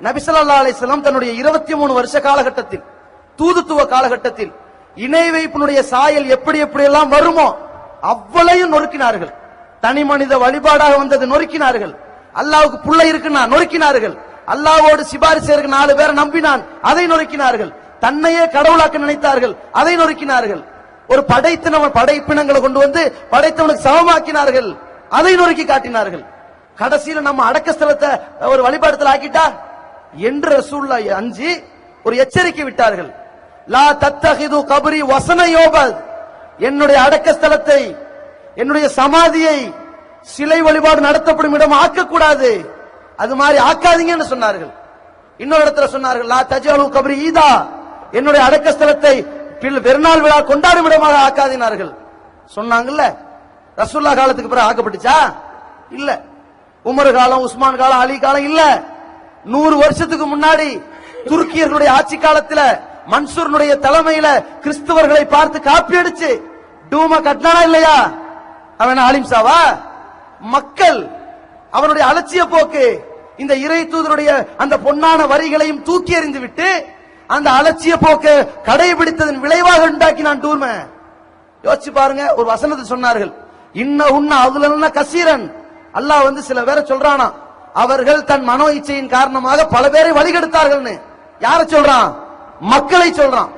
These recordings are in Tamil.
நபி ஸல்லல்லாஹு அலைஹி வஸல்லம் தன்னுடைய 23 வருஷ காலகட்டத்தில், தூதுத்துவ காலகட்டத்தில் இணை வைப்பினுடைய சாயல் எப்படி எப்படியெல்லாம் வருமோ அவ்வளையும் நொறுக்கினார்கள். தனி மனித வழிபாடாக வந்தது நொறுக்கினார்கள். அல்லாஹ்வுக்கு புள்ளை இருக்குன்னா நொறுக்கினார்கள். அல்லாஹ்வோடு சிபாரிசு இருக்கு 4 பேரை நம்பினான், அதை நொறுக்கினார்கள். தன்னையே கடவுளாக்க நினைத்தார்கள், அதை நொறுக்கினார்கள். ஒரு படைப்பினங்களை கொண்டு வந்து படைத்தவனுக்கு சமமாக்கினார்கள், அதை நொறுக்கி காட்டினார்கள். கடைசியில நம்ம அடக்க ஸ்தலத்தை ஒரு வழிபாடத்தில் ஆக்கிட்டா என்று ரசூலுல்லாஹ் அஞ்சி ஒரு எச்சரிக்கை விட்டார்கள். லா தத்தஹிது கபரி வஸனயோபத், என்னுடைய அடக்க ஸ்தலத்தை, என்னுடைய சமாதியை சிலை வழிபாடு நடத்தப்படும் இடம் ஆக்கக்கூடாது, அது மாதிரி ஆக்காதீங்கன்னு சொன்னார்கள். இன்னொரு இடத்துல சொன்னார்கள், லா தஜஅலு கபரி ஈதா, என்னுடைய அடக்க ஸ்தலத்தை பெருநாள் விழா கொண்டாடும் இடமாக ஆக்காதீனார்கள் சொன்னாங்கல்ல. ரசூலுல்லாஹ் காலத்துக்கு பிறகு ஆக்கப்பட்டுச்சா? இல்ல. உமர் காலம், உஸ்மான் காலம், அலி காலம் இல்ல. 100 வருஷத்துக்கு முன்னாடி துருக்கியர்களுடைய ஆட்சி காலத்துல மன்சூர்னுடைய தலைமையில கிறிஸ்தவர்களை பார்த்து காப்பி அடிச்சு டூமா கட்டினானா இல்லையா? அவன் ஆலிம்சாவா? மக்கள் அவனுடைய அலட்சிய போக்கு, இந்த இறை தூதருடைய அந்த பொன்னான வரிகளையும் தூக்கி எறிந்து விட்டு அந்த அலட்சிய போக்கு கடைபிடித்ததன் விளைவாக உண்டாக்கினான் டூர்ம. யோசிச்சு பாருங்க. ஒரு வசனத்தை சொன்னார்கள், இன்ன அதுல கசீரன், அல்லாஹ் சில பேரை சொல்றானா, அவர்கள் தன் மனோ இச்சையின் காரணமாக பல பேரை வழிகெடுத்தார்கள்னு. யார சொல்றான்? மக்களை சொல்றான்.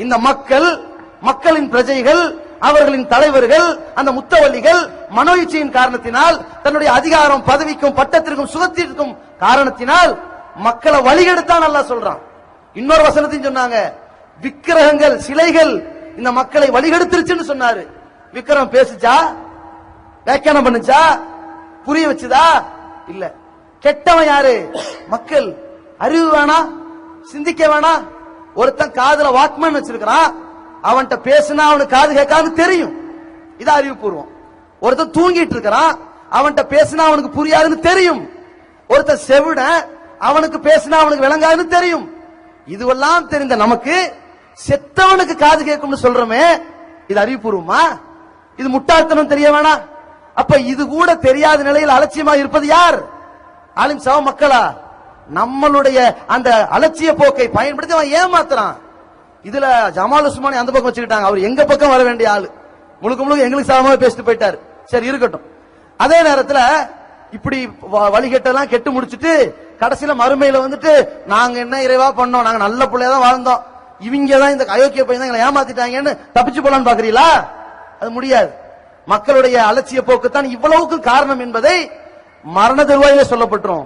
இந்த மக்கள், மக்களின் பிரஜைகள், அவர்களின் தலைவர்கள், அந்த முத்தவல்லிகள் மனோ இச்சையின் காரணத்தினால், தன்னுடைய அதிகாரம், பதவிக்கும் பட்டத்திற்கும் சுகத்திற்கும் காரணத்தினால் மக்களை வழிகெடுத்தான் அல்லாஹ் சொல்றான். இன்னொரு வசனத்தையும் சொன்னாங்க, விக்கிரகங்கள், சிலைகள் இந்த மக்களை வழிகெடுத்துருச்சுன்னு சொன்னாரு. விக்கிரகம் பேசுச்சா? வியாக்கியானம் பண்ணுச்சா? புரிய வச்சுதா? இல்ல. கெட்டவன் யாரு? மக்கள். அறிவு வேணா, சிந்திக்க வேணா. ஒருத்தன் காதுல வாக்மேன் வச்சிருக்கிறான், அவன்கிட்ட பேசுனா அவனுக்கு காது கேட்காது தெரியும், இது அறிவுபூர்வம். ஒருத்தன் தூங்கிட்டு இருக்கிறான், அவன்கிட்ட பேசுனா அவனுக்கு புரியாதுன்னு தெரியும். ஒருத்தன் செவிட, அவனுக்கு பேசுனா அவனுக்கு விளங்காதுன்னு தெரியும். இதுவெல்லாம் தெரிந்த நமக்கு செத்தவனுக்கு காது கேட்கும்னு சொல்றோமே, இது அறிவுபூர்வமா? இது முட்டாள்தனம் தெரிய வேணா? அப்ப இது கூட தெரியாத நிலையில் அலட்சியமாக இருப்பது யார்? ஆலிம் சவ மக்களா? நம்மளுடைய அந்த அலட்சிய போக்கை பயன்படுத்தி அவன் ஏமாத்துறான். இதுல ஜமால் உஸ்மானி அந்த பக்கம் வச்சுக்கிட்டாங்க, அவர் எங்க பக்கம் வர வேண்டிய ஆளு, முழுக்க முழுக்க எங்களுக்கு சாதகமாக பேசிட்டு போயிட்டாரு. சரி இருக்கட்டும். அதே நேரத்துல இப்படி வழிகட்டெல்லாம் கெட்டு முடிச்சுட்டு கடைசியில மறுமையில நாங்க என்ன இறைவா பண்ணோம், நாங்க நல்ல பிள்ளையதான் வாழ்ந்தோம், இவங்கதான் இந்த அயோக்கிய பையன் எங்களை ஏமாத்திட்டாங்கன்னு தப்பிச்சு போலான்னு பாக்குறீங்களா? அது முடியாது. மக்களுடைய அலட்சிய போக்குத்தான் இவ்வளவுக்கு காரணம் என்பதை மரண தருவாயிலே சொல்லப்பட்டுரும்.